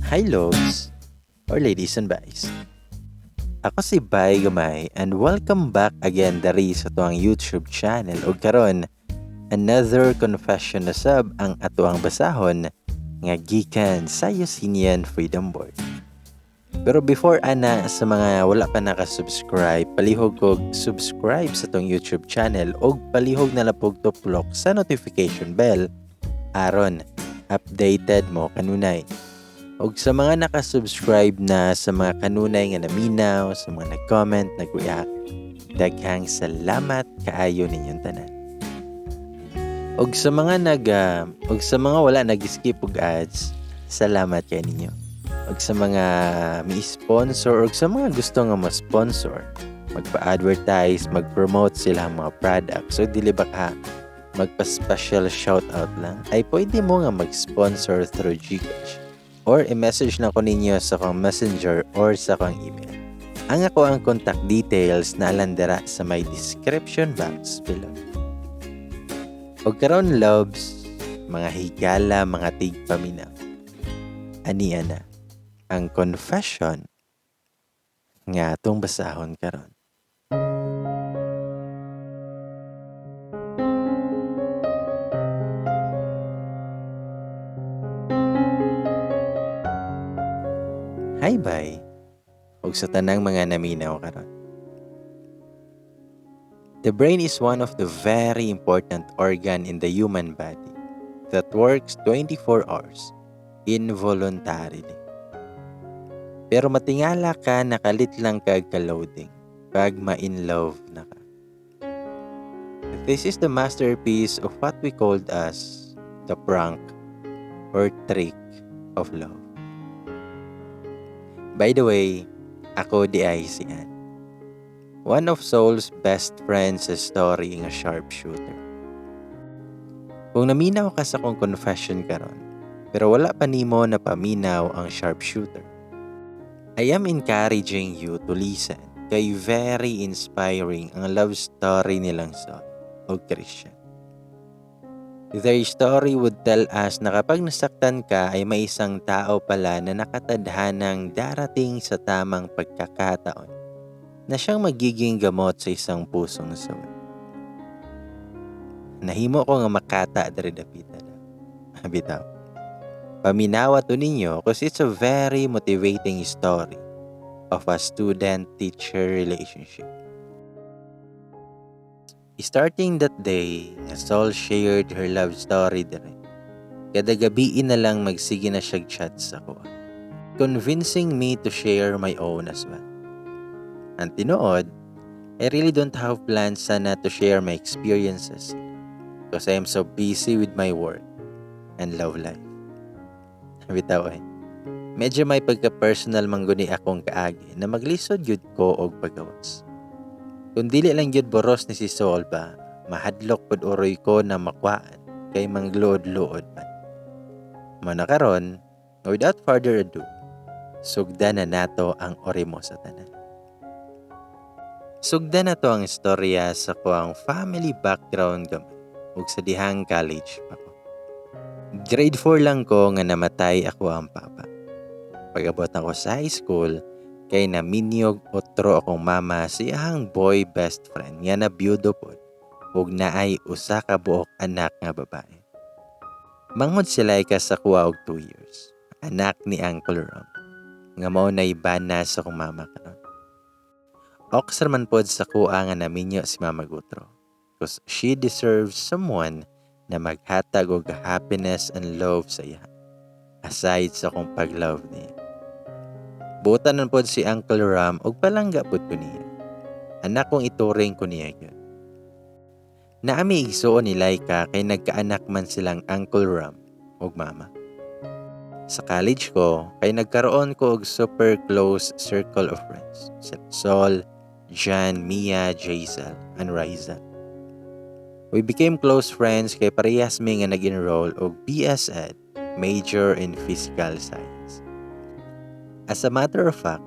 Hi Loves, or ladies and guys. Ako si Bay Gamay and welcome back again dari sa tuang YouTube channel ug karon another confession na sab ang atuang basahon nga gikan sa Yosinian Freedom Board. Pero before ana sa mga wala pa naka-subscribe, palihog kog subscribe sa tong YouTube channel ug palihog na lapog tuplok sa notification bell aron updated mo kanunay. Og sa mga naka-subscribe na sa mga kanunay nga naminaw, sa mga nag-comment, nag-react, daghang salamat kaayo ninyong tanan. Og sa mga wala nag-skip og ads, salamat kay ninyo. Og sa mga mi-sponsor og sa mga gusto nga ma-sponsor, magpa-advertise, mag-promote sila mga products. So dili ba ka magpa-special shoutout lang, ay pwede mo nga mag-sponsor through GCash. Or i-message na ko ninyo sa kong messenger or sa kong email. Ang ako ang contact details na alandara sa my description box below. O karon loves, mga higala, mga tigpaminaw. Aniya na ang confession nga atong basahon karon. Hi bye, ug sa tanang mga naminaw karon. The brain is one of the very important organ in the human body that works 24 hours involuntarily. Pero matingala ka nakalit lang kag ka-loading pag ma-in love na ka. This is the masterpiece of what we called as the prank or trick of love. By the way, ako di ay si Ann. One of Saul's best friends sa story nga sharpshooter. Kung naminaw ka sa kong confession karon, pero wala pa nimo na paminaw ang sharpshooter, I am encouraging you to listen kay very inspiring ang love story nilang Saul o Christian. Their story would tell us na kapag nasaktan ka ay may isang tao pala na nakatadhanang darating sa tamang pagkakataon na siyang magiging gamot sa isang pusong soul. Nahimo ko nga makata dari dapita na. Bitaw. Paminawa to ninyo kasi it's a very motivating story of a student-teacher relationship. Starting that day, Saul shared her love story dire. Kada gabi na lang magsige na siya chat sa ko, convincing me to share my own as well. Ang tinuod, I really don't have plans sana to share my experiences because I am so busy with my work and love life. Bitaw ay, medyo may pagka-personal mangguni akong kaagi na maglisod yun ko og pagawas. Kung dili lang yun boros ni si Saul ba, mahadlok pod uroy ko na makwaan kay mangluod-luod man. Manakaron, without further ado, sugda na nato ang orimo sa tanan. Sugda na to ang istorya sa kuang family background gamay ug sa dihang college pa ko. Grade 4 lang ko nga namatay ako ang papa. Pag-abot ako sa high school, kay naminyog otro akong mama sa iyang boy best friend nga nabiyudo pod ug naay usa ka buok anak nga babae. Mangod sila ka sa kuha og 2 years. Anak ni Uncle Ram nga mao nay bana sa akong mama karon. Oxer man pod sa kuha nga naminyo si Mama Gutro because she deserves someone na maghatag og happiness and love sa iya aside sa akong pag-love niya. Butan nun po si Uncle Ram og palangga po ko niya. Anak kong ituring ko niya yun. Naami igsuon ni Laika kay nagkaanak man silang Uncle Ram og mama. Sa college ko, kay nagkaroon ko og super close circle of friends. Sol, Jan, Mia, Jaisal, and Riza. We became close friends kay parehas mi nga nag-enroll og BS Ed, major in physical science. As a matter of fact,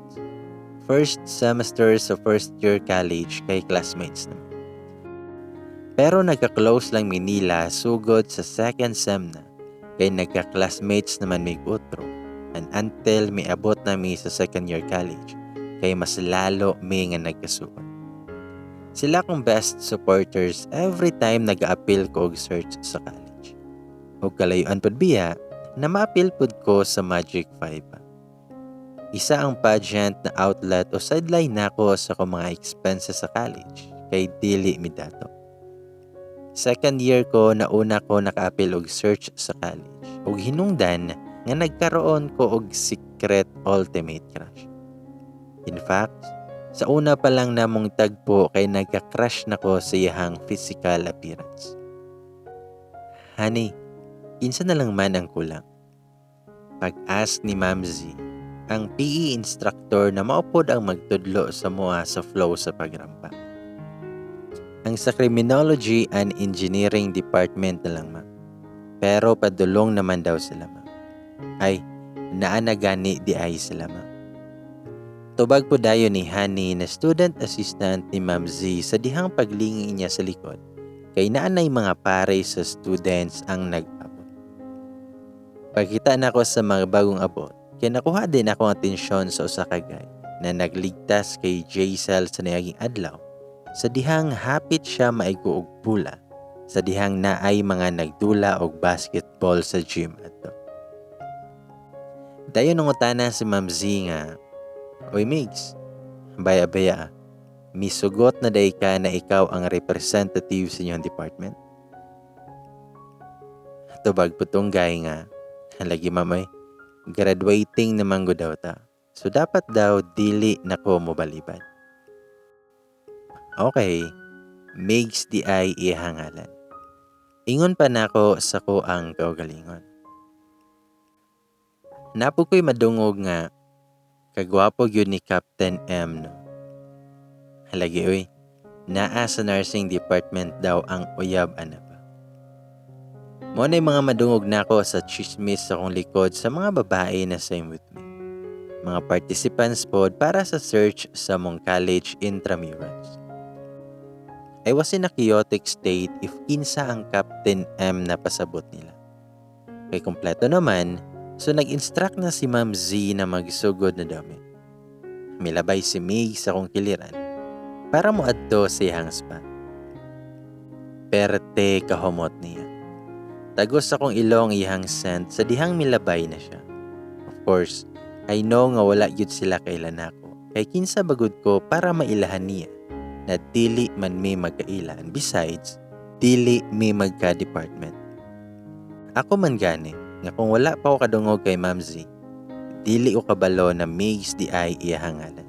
first semester sa first year college kay classmates naman. Pero nagka-close lang minila sugod sa second sem na kay nagka-classmates naman may utro And until may abot na mi sa second year college, kay mas lalo mi nga nagkasuot. Sila kong best supporters every time nag-a-appeal ko og search sa college. Ug kalayuan pod biya, na ma-appeal pod ko sa Magic 5. Isa ang pageant na outlet o sideline nako sa akong mga expenses sa college, kay dili mi dato. Second year ko na una ko naka-appeal og search sa college, ug hinungdan nga nagkaroon ko og secret ultimate crush. In fact, sa una pa lang namong tagpo kay nagka-crush nako sa iyahang physical appearance. Honey, kinsa na lang man ang kulang. Pag-ask ni Ma'am Z, ang PE instructor na maupod ang magtudlo sa mua sa flow sa pagrampa. Ang sa Criminology and Engineering Department na lang, ma'am. Pero padulong naman daw sila, ma'am. Ay, naana gani di ay sila, ma'am. Tubag po dayo ni Honey na student assistant ni Ma'am Z sa dihang paglingi niya sa likod, kay naanay mga pare sa students ang nag-abot. Pagkita na ko sa mga bagong abot, kaya nakuha din ako ang atensyon sa usa ka guy na nagligtas kay Jaisal sa nayaging adlaw, sa dihang hapit siya maigo og pula, sa dihang naay mga nagdula og basketball sa gym ato. Dayon nungutana si Ma'am Z nga, "Oy Migs, baya-baya, misugot na day ka na ikaw ang representative sa inyong department?" Tubag putong guy nga, "Lagi mamay, graduating naman ko daw ta. So dapat daw dili na ko mobalibad." Okay, Migs di ay ihangalan. Ingon pa nako sa ko ang kaugalingon. Napo ko'y madungog nga, kagwapo yun ni Captain M, no? Halagi oy, naa sa nursing department daw ang uyab ana pa. Mo na'y mga madungog nako sa chismis sa kong likod sa mga babae na same with me. Mga participants pod para sa search sa mong college intramurals. I was in a chaotic state if kinsa ang Captain M na pasabot nila. Kay kompleto naman, so nag-instruct na si Ma'am Z na magsugod na dami. Milabay si Mig sa kong kiliran para mo adto sa iyang spa. Perte kahomot niya. Tagos akong ilong iyang scent sa dihang milabay na siya. Of course, I know nga wala yun sila kailan ako. Kay kinsa bagod ko para mailahan niya na dili man may magkailan. Besides, dili may magka-department. Ako man gani, nga kung wala pa ako kadungog kay Ma'am Z, dili o kabalo na Migs di ay iyahangalan.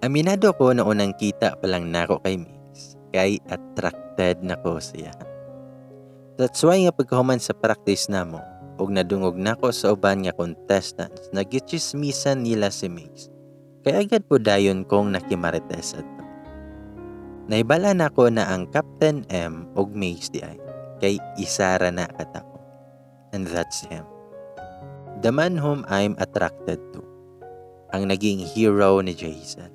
Aminado ko na unang kita pa lang nako kay Migs, kay attracted nako siya. That's why nga pagkahuman sa practice namo, og nadungog nako sa uban nga contestants, nagchismisan nila si Migs. Kaya agad po dayon kong nakimarites ato. Naibala nako na ang Captain M og Migs di ay, kay isara na katako. And that's him. The man whom I'm attracted to. Ang naging hero ni Jason.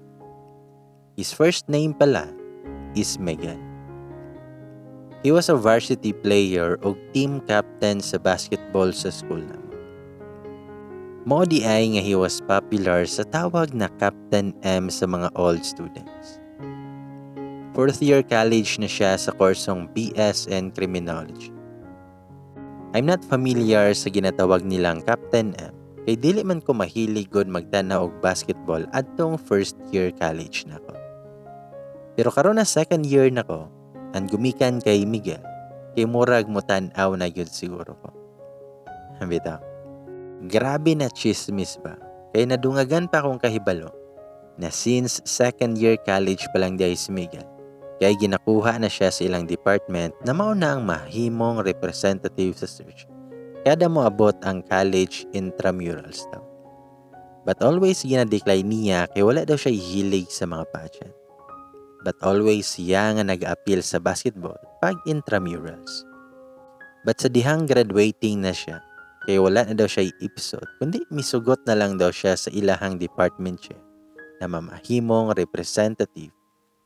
His first name pala is Megan. He was a varsity player o team captain sa basketball sa school naman. Mo di ay nga he was popular sa tawag na Captain M sa mga old students. Fourth year college na siya sa kursong BS and Criminology. I'm not familiar sa ginatawag nilang Captain M, kay dili man ko mahilig gud magtanaw og basketball adtong first year college nako. Pero karon na second year nako, ang gumikan kay Miguel, kay murag mo tan-aw na yun siguro ko. Bitaw. Grabe na chismis ba? Kay nadungagan pa akong kahibalo na since second year college pa lang diay si Miguel, kaya ginakuha na siya sa ilang department na mauna ang mahimong representative sa search. Kada mo abot ang college intramurals daw. But always ginadecline niya kay wala daw siya hilig sa mga pageant. But always siya nga nag-appeal sa basketball pag intramurals. But sa dihang graduating na siya, kay wala na daw siya episode, kundi misugot na lang daw siya sa ilahang department siya na mamahimong representative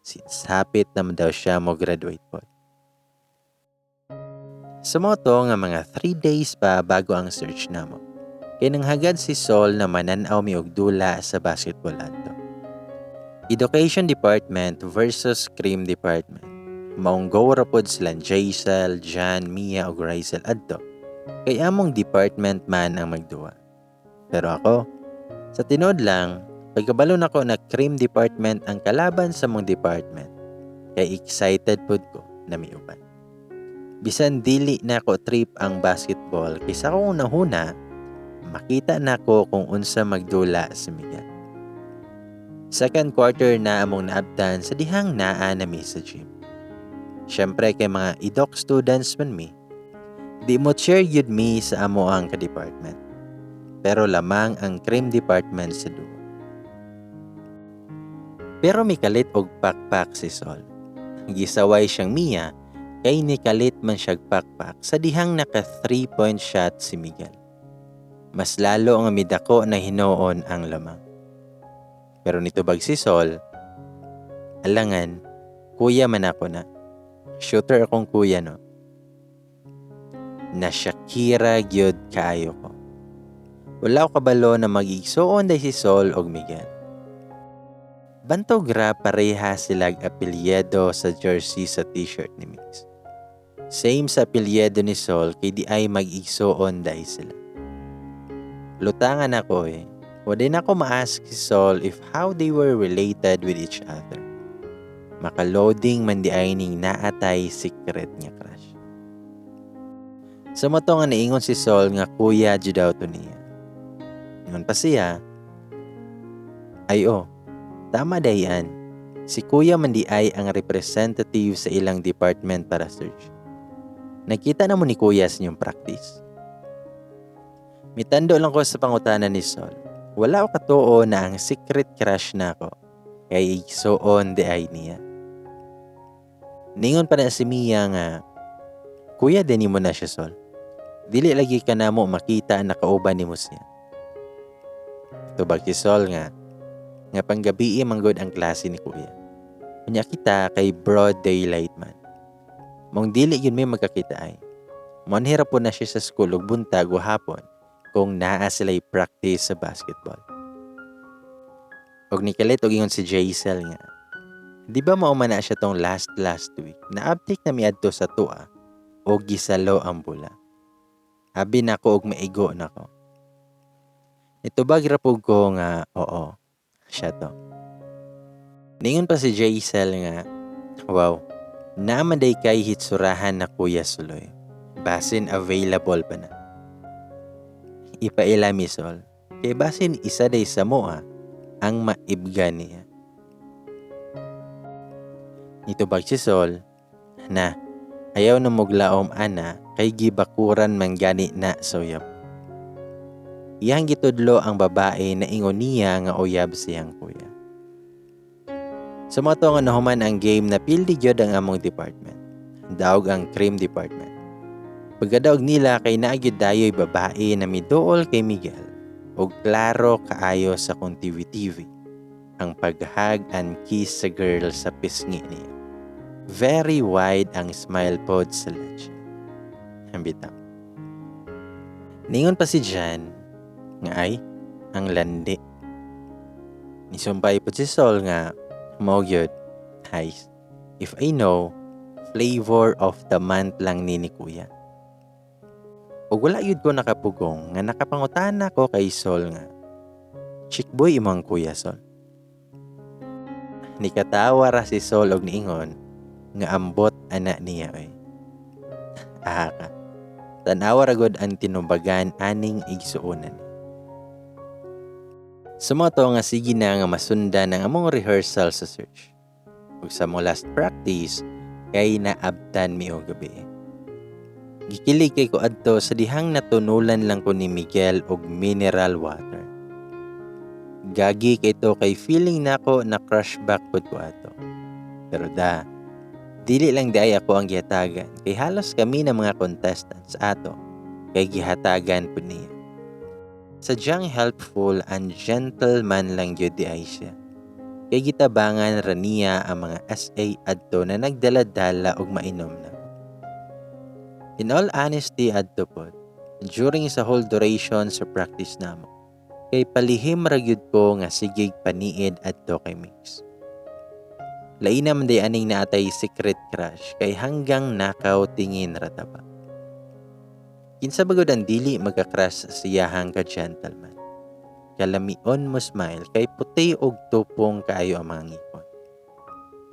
since hapit naman daw siya mo graduate po. Sa moto nga mga 3 days pa bago ang search namo. Kay nanghagad si Sol na mananaw mi og dula sa basketball adto. Education Department versus Cream Department. Maong go ra pod silang Jaisal, Jan, Mia ug Rizel adto. Kay among department man ang magduwa. Pero ako, sa tinod lang, pagkabalo nako na Cream Department ang kalaban sa mong department. Kay excited pod ko na miuban. Bisan dili na ko trip ang basketball kaysa kung unahuna, makita na ko kung unsa magdula si Miguel. Second quarter na among naabtan sa dihang naa na mi sa gym. Siyempre kay mga idok students man mi, di mo cheer yun mi sa amo ang ka-department. Pero lamang ang cream department sa duo. Pero mi kalit og pakpak si Sol. Gisaway siyang Mia kay ni kalit man siyag pakpak sa dihang naka 3-point shot si Miguel. Mas lalo ang midako na hinuon ang lamang. Pero nitubag si Sol, alangan, kuya man ako na. Shooter akong kuya no. Na Shakira gyud kaayo ko. Wala ko kabalo na mag-igsoon day si Sol og Miguel. Bantog ra pareha silag apelyedo sa jersey sa t-shirt ni Mix. Same sa apelyedo ni Sol kay di ay mag-igsoon day sila. Lutangan ako Wala na ako ma-ask si Sol if how they were related with each other. Makaloading man di ay ning naatay secret nga crush. Sumato nga naingon si Sol nga kuya jud daw to niya. Ingon pa siya, tama dayan. Si kuya man di ay ang representative sa ilang department para search. Nakita na mo ni kuya sa inyong practice. Mitando lang ko sa pangutanan ni Sol. Wala ko katuo na ang secret crush na ako kay igsoon di ay niya. Ningon pa na si Mia nga, kuya din mo na siya Sol. Dili lagi ka na mo makita na kauban ni mo siya. Tubag si Sol nga panggabi manggod ang klase ni kuya. Kanya kita kay broad daylight man. Mong dili yun may magkakita ay. Monhira po na siya sa school ug buntag o hapon kung naa sila'y practice sa basketball. Og nikalit og ingon si Jaisal nga, di ba maumana siya tong last week na update na miadto sa tua o gisalo ang bula. Abi na ko og maigo na ko. Itubag rapog ko nga, oo, siya to. Ningon pa si Jaisal nga, wow, naman day kay hitsurahan na kuya suloy. Basin available pa na. Ipaila mi Sol, kay basin isa day sa moa ang maibga niya. Nitubag si Sol, na ayaw na muglaom ana kay gibakuran man gani na soyap. Iyang gitudlo ang babae na ingon niya nga uyab siyang kuya. Sumato nga nahuman ang game na pildi gyud ang among department. Daog ang cream department. Pagkadaog nila kay naagid dayoy babae na miduol kay Miguel og klaro kaayo sa kung TV ang paghag and kiss sa girl sa pisngi niya. Very wide ang smile pod sa leche. Hambitaw. Ningon pa si Jan nga ay ang landi. Nisumpay po si Sol nga mo gyud. Guys, if I know, flavor of the month lang ni kuya. O wala yun ko nakapugong nga nakapangutana ko kay Sol nga, chick boy imong kuya Sol. Nikatawa ra si Sol og niingon nga ambot anak niya oy. Ka. Tanawa ra gud ang tinubagan aning igsuonan. Sumoto nga sige na nga masundan ang among rehearsal sa search. Ug sa mong last practice kay naabtan mi og gabi. Gikilig kay ko adto sa dihang natunulan lang ko ni Miguel og mineral water. Gagi kay to kay feeling nako na crush back pud ko ato. Pero dili lang day ako ang gihatagan kay halos kami na mga contestants ato kay gihatagan pud niya. Sadyang helpful and gentleman lang gyud di ay siya. Kay gitabangan ra niya ang mga SA adto na nagdala-dala og mainom na. In all honesty adto pod, during sa whole duration sa practice namo. Kay palihim ragyod ko nga sigig paniid adto kay Mix. Lain naman day aning naatay secret crush kay hanggang nakaw tingin rataba. Kinsa bagod ang dili magka-crush sa siyahang ka-gentleman. Kalamion mo smile kay puti og tupong kaayo ang mga ngipon.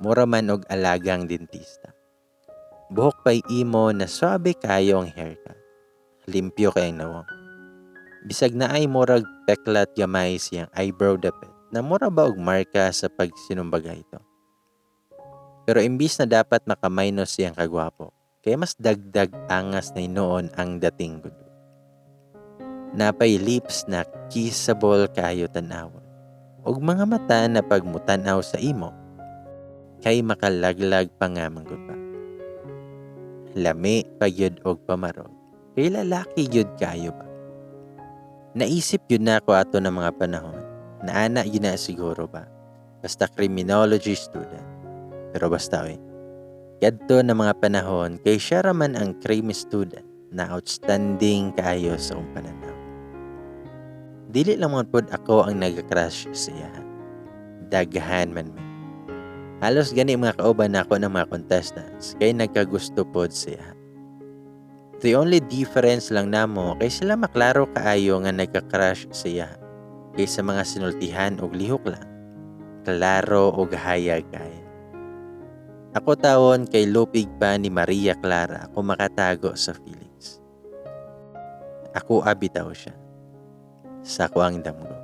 Mura man og alagang dentista. Buhok pay imo na swabe kayo ang haircut. Limpyo kay ang nawong. Bisag na ay murag teklat gamay siyang eyebrow dapit na mura ba og marka sa pagsinumbaga ito. Pero imbis na dapat makamaynos siyang kagwapo, kaya mas dagdag angas na noon ang dating gulo. Napay lips na kissable kayo tanawon. Og mga mata na pagmutanaw sa imo, kay makalaglag pa nga manggod pa. Lami pagyud og pamarog, kay lalaki yun kayo ba? Naisip yun na ako ato ng mga panahon, na ana yun na siguro ba? Basta criminology student. Pero basta kadto na mga panahon, kay siya raman ang crime student na outstanding kaayo sa akong pananaw. Dili lang mga pod ako ang nag-crush sa iya. Daghan man may. Halos gani mga kauban ako ng mga contestants kay nagkagusto pod siya. The only difference lang namo kay sila maklaro kaayo nga nagka-crush siya kaysa mga sinultihan og lihok lang. Klaro og hayag kay. Ako tawon kay lupig pa ni Maria Clara kung makatago sa feelings. Ako abitaw siya. Sa ko ang damgo.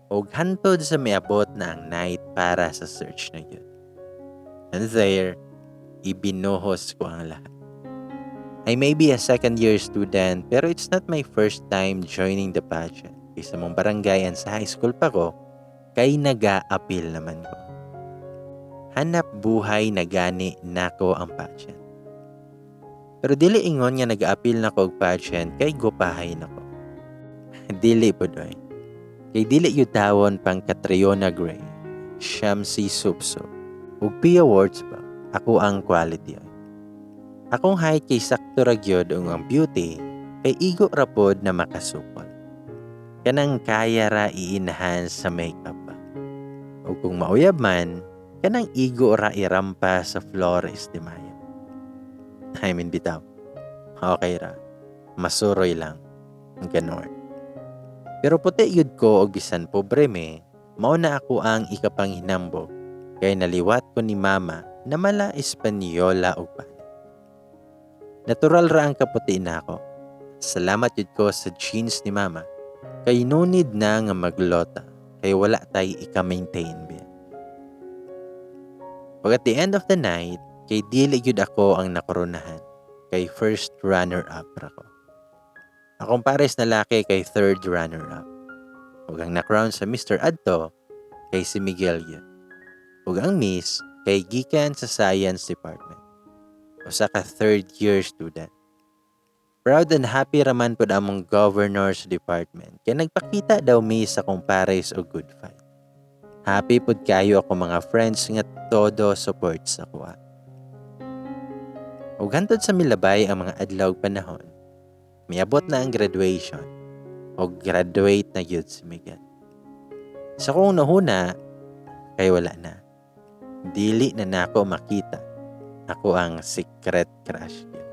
Og hantod sa miabot na ang night para sa search na yun. And there, ibinuhos ko ang lahat. I may be a second year student pero it's not my first time joining the pageant. Kaysa mong barangayan sa high school pa ko, kay naga-appeal naman ko. Hanap buhay na gani nako ang pageant. Pero dili ingon nga nag-appeal na ko og pageant kay gupahay nako. Dili po doy. Kay dili yutawon pang Catriona Gray, Shamsi Supso, ug P Awards ba, ako ang quality. Akong height kay sakto ra gyud ang beauty kay igo ra pod na makasukol. Kanang kaya ra i-enhance sa makeup ba. O kung mauyab man, kanang igo ra irampa sa Flores de Mayo. I mean bitaw. Okay ra. Masuroy lang. Ganon. Pero puti yun ko og bisan pobre me, mao na ako ang ikapanghinambog kay naliwat ko ni mama na mala Espanyola og pani. Natural ra ang kaputi na ako. Salamat yun ko sa genes ni mama kay no need na nga maglota kay wala tay ika-maintain ba. Pag at the end of the night, kay dili yun ako ang nakoronahan kay first runner-up ra ko. Akong pares na laki kay third runner-up. Ug ang na-crown sa Mr. Adto kay si Miguel yun. Ug ang Miss kay gikan sa Science Department. Usa ka third year student. Proud and happy raman pod among governors department kay nagpakita daw mi sa kong pares og good fight. Happy pod kayo ako mga friends nga todo support sa kuha. Ug hantod sa milabay ang mga adlaw panahon. Miabot na ang graduation o graduate na yun si Miguel. Sa kong nahuna, kay wala na. Dili na nako makita. Ako ang secret crush niya.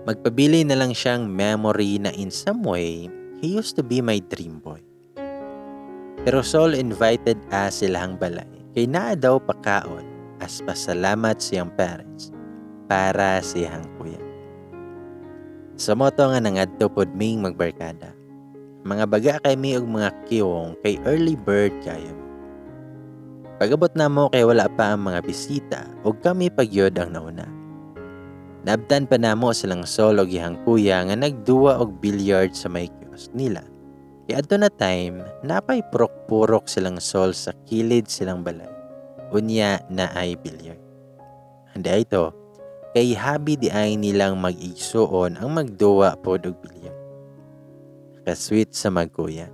Magpabili na lang siyang memory na in some way, he used to be my dream boy. Pero Sol invited silahang balay. Kay naa daw pakaon as pasalamat siyang parents para siyang kuya. Sa moto nga nangadto pod ming magbarkada. Mga baga kay mi og mga kiwong kay early bird kayo. Pagabot na mo kay wala pa ang mga bisita ug kami pagyod ang nauna. Nabtan pa namo silang solo gihang kuya nga nagduwa og billiard sa may kiosk nila. Kay adto na time, napay purok-purok silang sol sa kilid silang balay. Unya na ay billiard. Handa ito, kay habi di ay nilang mag-igsuon ang magduwa pod og bilyar. Kasweet sa magkuya.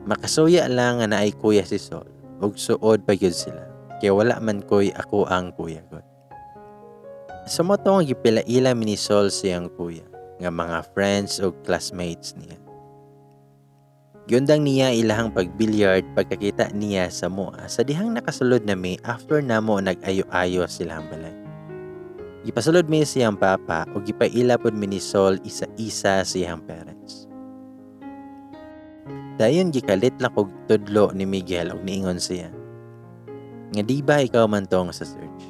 Makasuya lang nga naay kuya si Sol ug suod pa gyud sila. Kay wala man koy ako ang kuya god. Sumoto ang gipilaila ni Sol siyang kuya, nga mga friends o classmates niya. Gyundang niya ilahang pagbilyard pagkakita niya sa mua sa dihang nakasulod na may after namo nag-ayo-ayo silang balay. Gipasulod mi siyang papa o gipaila pod mi ni Sol isa-isa siyang parents. Dayon gikalit lang og tudlo ni Miguel og niingon siya, nga di ba ikaw man tong sa search?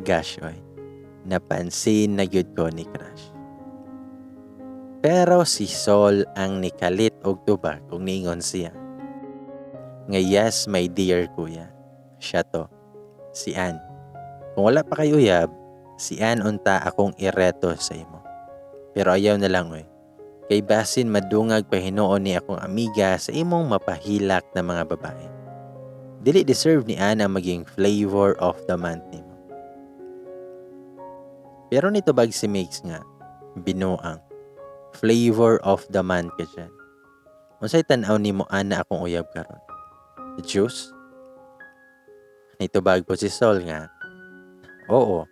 Gosh, oy, napansin na gyud ko ni Crush. Pero si Sol ang nikalit og tubag og niingon siya, nga yes, my dear kuya, siya to, si Ann. Kung wala pa kayo uyab, si Ann unta akong ireto sa imo. Pero ayaw na lang, oy. Kay basin madungag pahinuon ni akong amiga sa imong mapahilak na mga babae. Dili deserve ni Ann ang maging flavor of the month nimo. Pero nito bag si Mix nga, binuang. Flavor of the month ka dyan. Unsay tan-aw nimo ana akong uyab karon? Juice? Nito bag po si Sol nga, oo,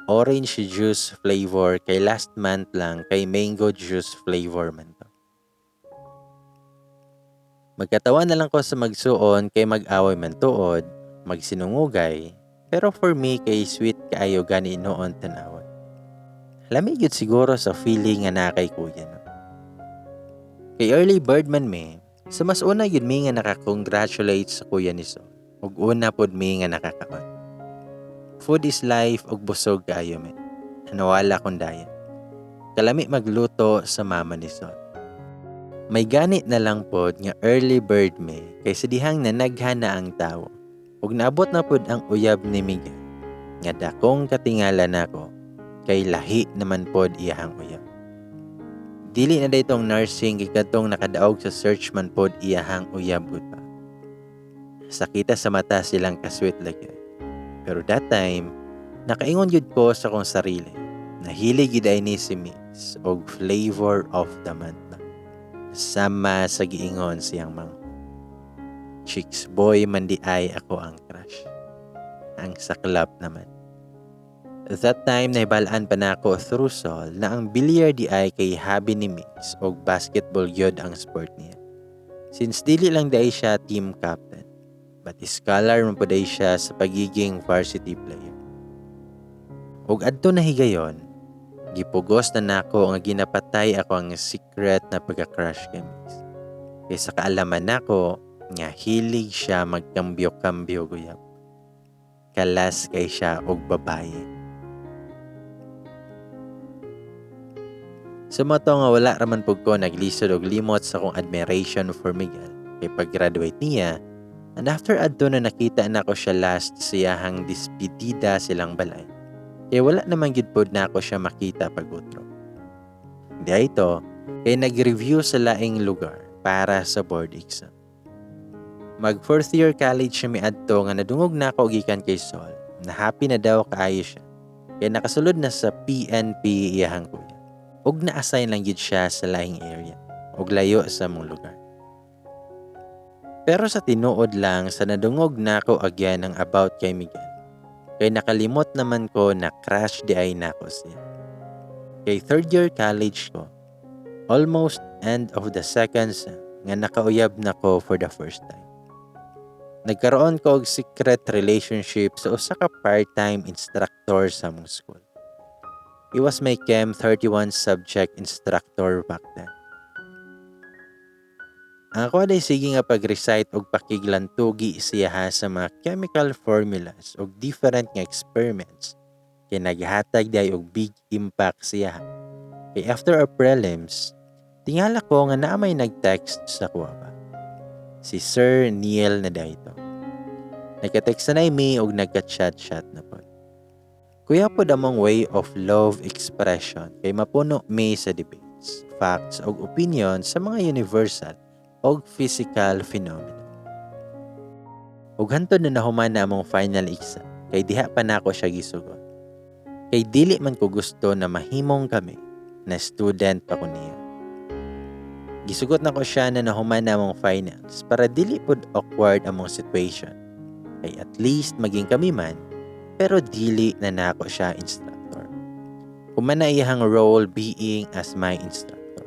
orange juice flavor kay last month lang kay mango juice flavor man to. Magkatawa na lang ko sa magsuon kay mag-away man tuod, magsinungugay, pero for me kay sweet kaayo gani noon tanawon. Lamig yun siguro sa feeling nga na kay kuya. No? Kay early bird man me, sa mas una yun mi nga nakakongratulate sa kuya ni Sol, ug una pod mi nga nakakaon. Food is life og busog kaayo me. Nawala kong daya. Kalami magluto sa mama ni Sol. May ganit na lang pod nga early bird me kay sa dihang nanaghan na ang tawo. Ug naabot na pod ang uyab ni Miguel. Nga dakong katingala nako kay lahi naman pod iyahang uyab. Dili na daytong nursing kikatong nakadaog sa search man pod iyahang uyab pa. Sakita sa mata silang kasweet lagi. Pero that time, nakaingon yun ko sa kong sarili. Nahilig yun ay ni si Mix og flavor of the month na. Sama sa giingon siyang mga chicks boy man di ay ako ang crush. Ang saklap naman. At that time, nahibalaan pa na ako through Sol na ang billiard di ay kay habi ni Mix og basketball yod ang sport niya. Since dili lang di ay siya team captain. But scholar man po day siya sa pagiging varsity player. Ug adto na higayon, gipugos na nako nga ginapatay ako ang secret na pagka-crush kay Mix. Kay sa kaalaman nako nga hilig siya magkambyo-kambyo guyab. Kalas kay siya og babaye. Sumato nga wala raman pug ko naglisod og limot sa akong admiration for Miguel. Kay pag-graduate niya, and after adto na nakita na ko siya last siyahang dispedida silang balay. Kaya wala naman gid pod na ako siya makita pag-utro. Di ito, kaya nag-review sa laing lugar para sa board exam. Mag 4th year college siya miadto nga nadungog na ako gikan kay Sol. Na happy na daw kaayo siya. Kaya nakasulod na sa PNP iyahang kuya. Ug na-assign lang gid siya sa laing area. Ug layo sa mong lugar. Pero sa tinuod lang sa nadungog na ako again ang about kay Miguel. Kay nakalimot naman ko na crush di ay nako siya. Kay 3rd year college ko, almost end of the second sem, nga nakauyab na ko for the first time. Nagkaroon ko og secret relationship sa usa ka part-time instructor sa mong school. He was my Chem 31 subject instructor back then. Ang ako day sige nga pag-recite og pakiglantugi siya sa mga chemical formulas og different nga experiments kay naghatag day og big impact siya. Kay after our prelims, tingala ko nga na may nag-text sa kuha pa. Si Sir Neil na dayto. Nagka-text na mi og nagka-chat-chat na po. Kuya po damong way of love expression kay mapuno mi sa debates, facts og opinion sa mga universal og physical phenomena. Ug hantod na nahuman na among final exam, kay diha pa na ako siya gisugot. Kay dili man ko gusto na mahimong kami na student pa ko niya. Gisugot na ko siya na nahuman na among finals para dili pod awkward among situation. Kay at least maging kami man, Pero dili na nako siya instructor. Kumana iyang role being as my instructor.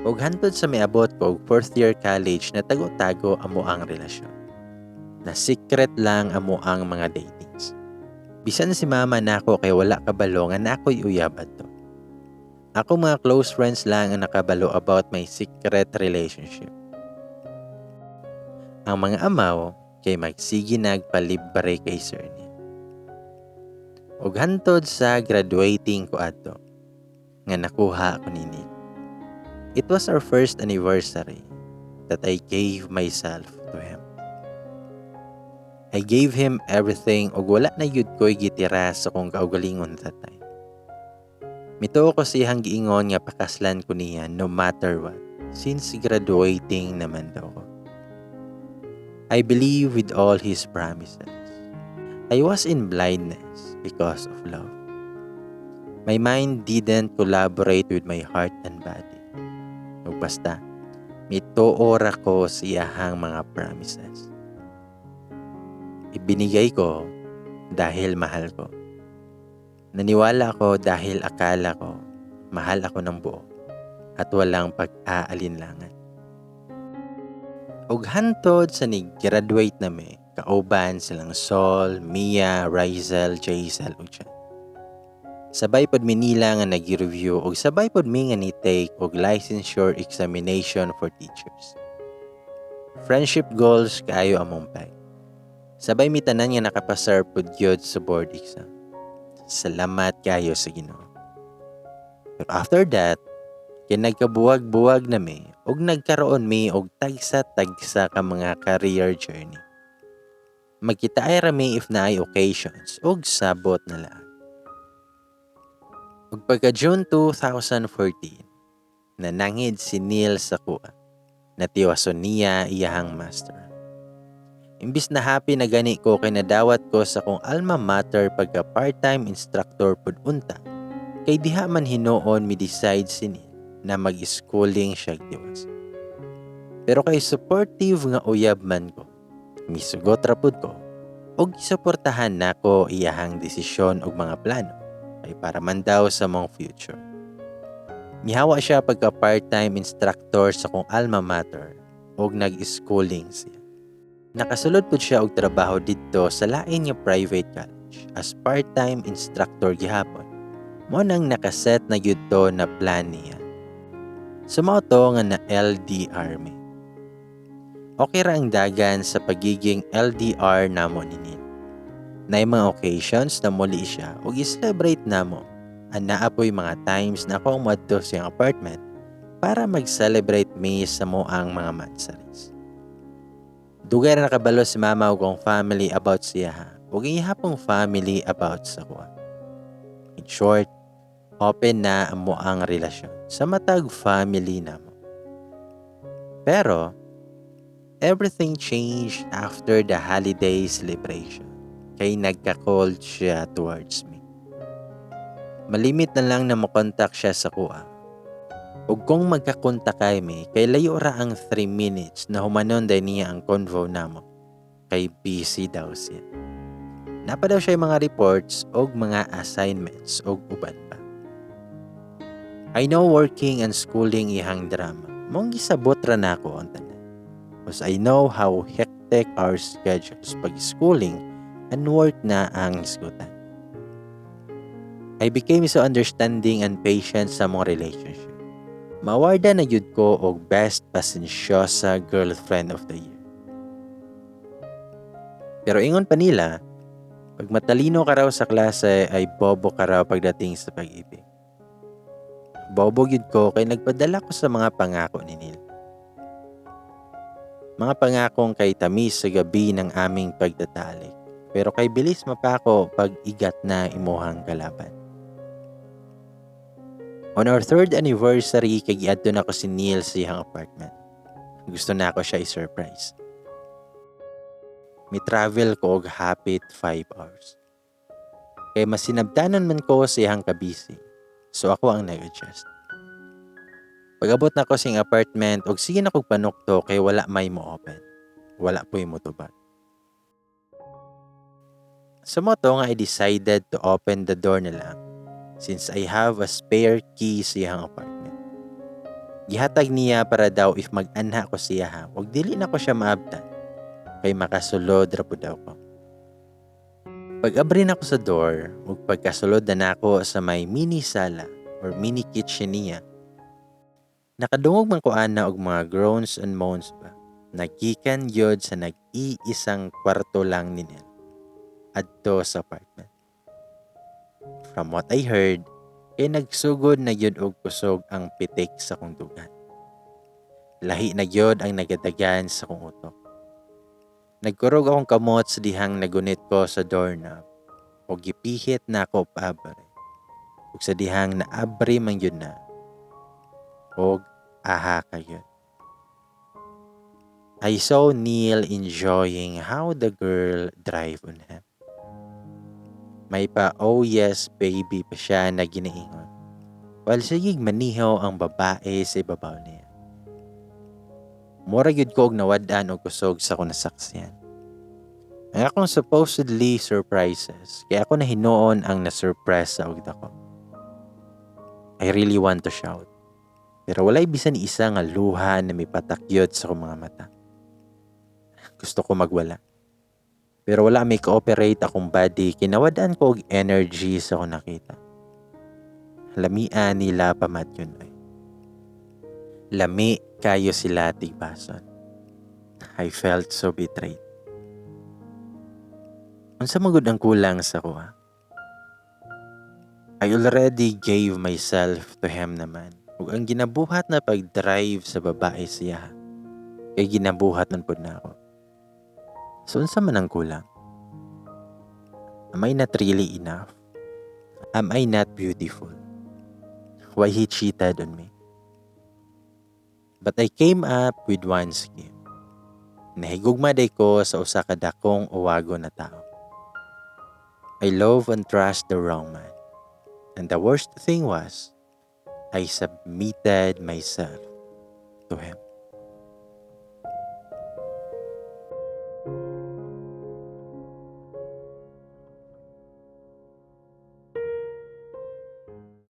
Ug hantod sa miabot ko og 4th year college na tago-tago amo ang relasyon. Na secret lang amo ang mga datings. Bisan si mama nako kay wala kabalo nga nakoy uyab adto. Ako mga close friends lang ang nakabalo about my secret relationship. Ang mga amaw kay magsige nagpalibre kay sir niya. Ug hantod sa graduating ko adto nga nakuha ko nini. It was our first anniversary that I gave myself to him. I gave him everything ug wala na yud ko'y gitira sa kong kaugalingon that time. Mituo ko siyang giingon nga pakaslan ko niya no matter what since graduating naman daw ko. I believe with all his promises. I was in blindness because of love. My mind didn't collaborate with my heart and body. Ug basta, mituo ra ko siyahang mga promises. Ibinigay ko dahil mahal ko. Naniwala ako dahil akala ko mahal ako ng buo at walang pag-aalinlangan. Ug hantod sa nag-graduate nami, kauban silang Sol, Mia, Rizel, Jaisel ug siya. Sabay pod mi nila nga nag-review ug sabay pod mi nga ni-take og licensure examination for teachers. Friendship goals kaayo among pay. Sabay mi tanan nga nakapasar pod gyud sa board exam. Salamat kayo sa Ginoo. But after that, nagkabuwag-buwag na mi ug nagkaroon mi og tagsa-tagsa ka mga career journey. Magkita ay rami if na ay occasions ug sabot na lang. Ug pagka June 2014, nanangid si Neil sa kuha. Natiwason niya iyahang master. Imbis na happy na gani ko kay nadawat ko sa kong alma mater pagka part-time instructor pud unta, kay diha man hinoon mi decide sini na mag-schooling siya tiwas. Pero kay supportive nga uyab man ko, misugot ra pud ko og gisuportahan nako iyahang desisyon og mga plano kay para man daw sa mong future. Mihawa siya pagka part-time instructor sa kong alma mater og nag-schooling siya. Nakasulod po siya og trabaho dito sa lain nga private college as part-time instructor gihapon. Mo nang nakaset na gyud to na plan niya. Sumao to nga na LDR mi. Okay ra ang dagan sa pagiging LDR namo nini. Nay mga occasions na muli siya og i-celebrate namo. Anaa po'y mga times na ako umadto sa iyang apartment para mag-celebrate mi sa moang mga mansaris. Dugay na nakabalo si mama ug ang family about siya ha. Ug ihapong family about sa kuha. In short, open na ang moang relasyon sa matag family namo. Pero, everything changed after the holiday celebration. Kay nagka-cold siya towards me. Malimit na lang na makontak siya sa kuha. Ug kung magkakontak kami, kay layo ra ang 3 minutes na humanon dahil niya ang convo namo. Kay busy daw siya. Napa daw siya mga reports og mga assignments og uban pa. I know working and schooling ihang drama. Mong gisabot ra nako ang tanan. Because I know how hectic our schedules pag schooling and work na ang isgutan. I became so understanding and patient sa mong relationship. Mawarda na yun ko og best pasensyosa girlfriend of the year. Pero ingon pa nila, pag matalino ka raw sa klase ay bobo ka raw pagdating sa pag-ibig. Bobo yun ko kay nagpadala ko sa mga pangako ni Neil. Mga pangakong kay tamis sa gabi ng aming pagtatalik. Pero kay bilis mapako pag igat na imuhang kalaban. On our 3rd anniversary, kay giadto na ko si Neil sa iyang apartment. Gusto na ako siya i-surprise. May travel ko og hapit 5 hours. Kaya masinabdanan man ko sa iyang kabisi. So ako ang nag-adjust. Pag-abot na ko sa iyang apartment, og sige na kong panukto kay wala may mo open. Wala po yung motubag. Sa moto nga I decided to open the door na lang since I have a spare key sa iyang apartment. Gihatag niya para daw if mag-anha ko siya ha, ug dili na ko siya maabtan kay makasulod ra pud daw ko. Pag-abri na ko sa door ug pagkasulod na nako sa may mini sala or mini kitchen niya, nakadungog man ko ana og mga groans and moans ba. Naggikan yod sa nag-iisang kwarto lang ni Nel adto sa apartment. From what I heard, kay nagsugod na yod og kusog ang pitik sa kong dugan. Lahi na yod ang nagadagan sa kong utok. Nagkurog akong kamot sa dihang nagunit ko sa doorknob o gipihit na ako paabre. Ug sa dihang naabri man yun na og aha kayo. I saw Neil enjoying how the girl drive on him. May pa oh yes baby pa siya na ginaingon. While sigig manihaw ang babae sa ibabaw niya. Mura gyud ko og nawad-an og kusog sa akong nasaksihan. Ang akong supposedly surprises, kaya ako nahinuon ang na-surprise sa og dako. I really want to shout. Pero walay bisan isa nga luha na may patakyod sa akong mga mata. Gusto ko magwala. Pero wala may cooperate akong body, kinawad-an ko og energy sa akong nakita. Lamian nila pamat yun ay. Lami kayo sila tigbason. I felt so betrayed. Unsa magud ang kulang sa kuha? I already gave myself to him naman. Ug ang ginabuhat na pag-drive sa babae siya, kay ginabuhat man pud na ako. So unsa man ang kulang? Am I not really enough? Am I not beautiful? Why he cheated on me? But I came up with one scheme. Nahigugma day ko sa usa ka dakong uwago na tao. I love and trust the wrong man. And the worst thing was, I submitted myself to him.